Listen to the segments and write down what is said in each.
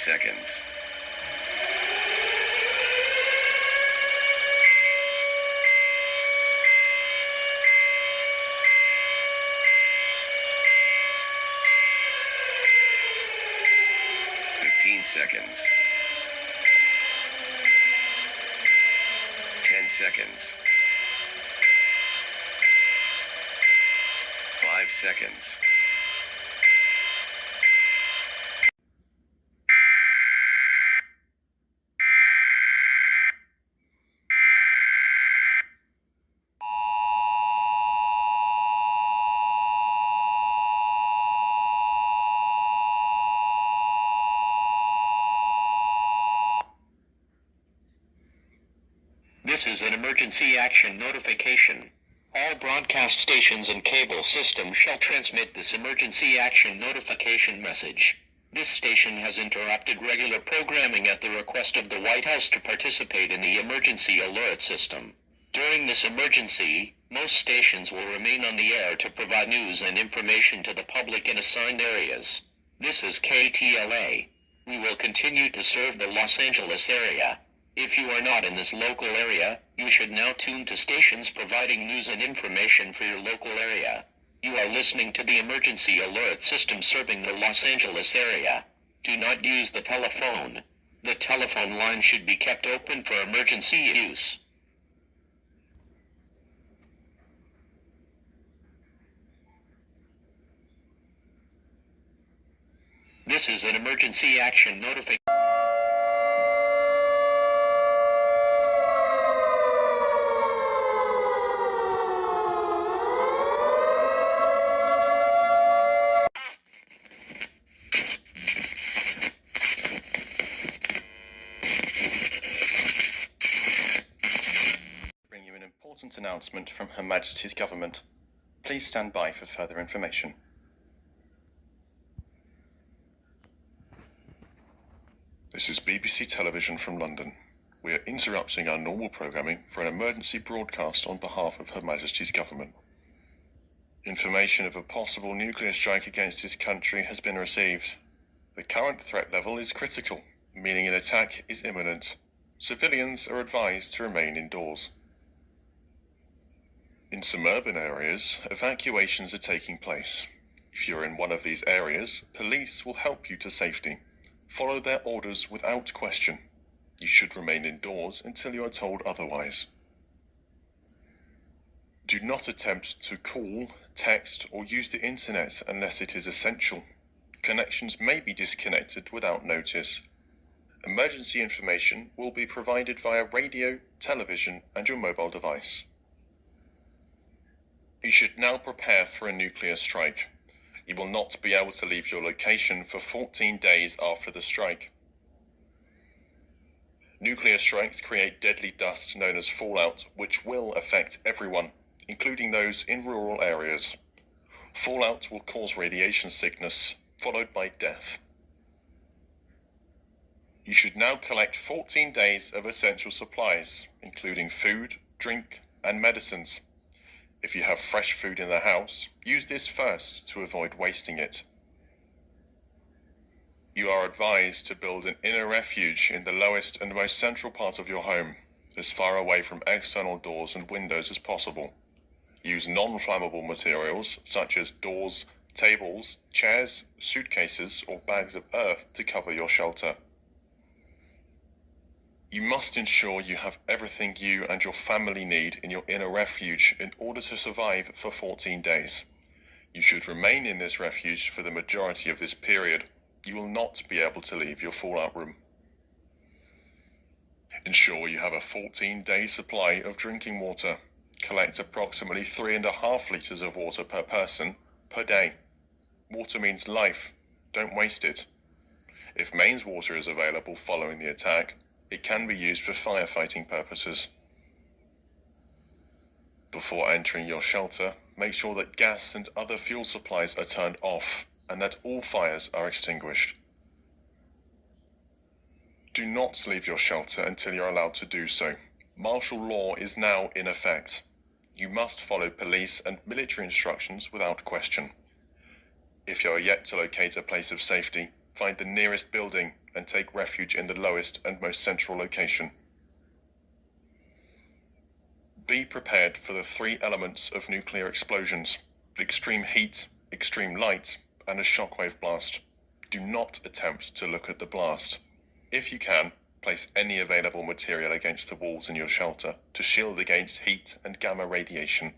seconds. 15 seconds. 10 seconds. 5 seconds. This is an emergency action notification. All broadcast stations and cable systems shall transmit this emergency action notification message. This station has interrupted regular programming at the request of the White House to participate in the emergency alert system. During this emergency, most stations will remain on the air to provide news and information to the public in assigned areas. This is KTLA. We will continue to serve the Los Angeles area. If you are not in this local area, you should now tune to stations providing news and information for your local area. You are listening to the emergency alert system serving the Los Angeles area. Do not use the telephone. The telephone line should be kept open for emergency use. This is an emergency action notification. Bring you an important announcement from Her Majesty's Government. Please stand by for further information. This is BBC Television from London. We are interrupting our normal programming for an emergency broadcast on behalf of Her Majesty's Government. Information of a possible nuclear strike against this country has been received. The current threat level is critical, meaning an attack is imminent. Civilians are advised to remain indoors. In some urban areas, evacuations are taking place. If you're in one of these areas, police will help you to safety. Follow their orders without question. You should remain indoors until you are told otherwise. Do not attempt to call, text, or use the internet unless it is essential. Connections may be disconnected without notice. Emergency information will be provided via radio, television, and your mobile device. You should now prepare for a nuclear strike. You will not be able to leave your location for 14 days after the strike. Nuclear strikes create deadly dust known as fallout, which will affect everyone, including those in rural areas. Fallout will cause radiation sickness, followed by death. You should now collect 14 days of essential supplies, including food, drink, and medicines. If you have fresh food in the house, use this first to avoid wasting it. You are advised to build an inner refuge in the lowest and most central part of your home, as far away from external doors and windows as possible. Use non-flammable materials such as doors, tables, chairs, suitcases, or bags of earth to cover your shelter. You must ensure you have everything you and your family need in your inner refuge in order to survive for 14 days. You should remain in this refuge for the majority of this period. You will not be able to leave your fallout room. Ensure you have a 14-day supply of drinking water. Collect approximately 3.5 litres of water per person per day. Water means life. Don't waste it. If mains water is available following the attack, it can be used for firefighting purposes. Before entering your shelter, make sure that gas and other fuel supplies are turned off and that all fires are extinguished. Do not leave your shelter until you're allowed to do so. Martial law is now in effect. You must follow police and military instructions without question. If you are yet to locate a place of safety, find the nearest building and take refuge in the lowest and most central location. Be prepared for the three elements of nuclear explosions: extreme heat, extreme light, and a shockwave blast. Do not attempt to look at the blast. If you can, place any available material against the walls in your shelter to shield against heat and gamma radiation.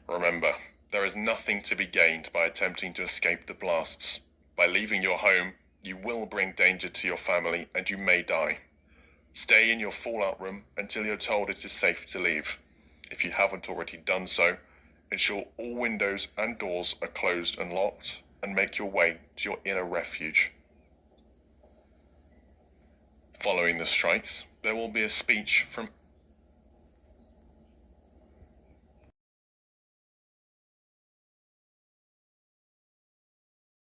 Remember, there is nothing to be gained by attempting to escape the blasts. By leaving your home, you will bring danger to your family and you may die. Stay in your fallout room until you're told it is safe to leave. If you haven't already done so, ensure all windows and doors are closed and locked, and make your way to your inner refuge. Following the strikes, there will be a speech from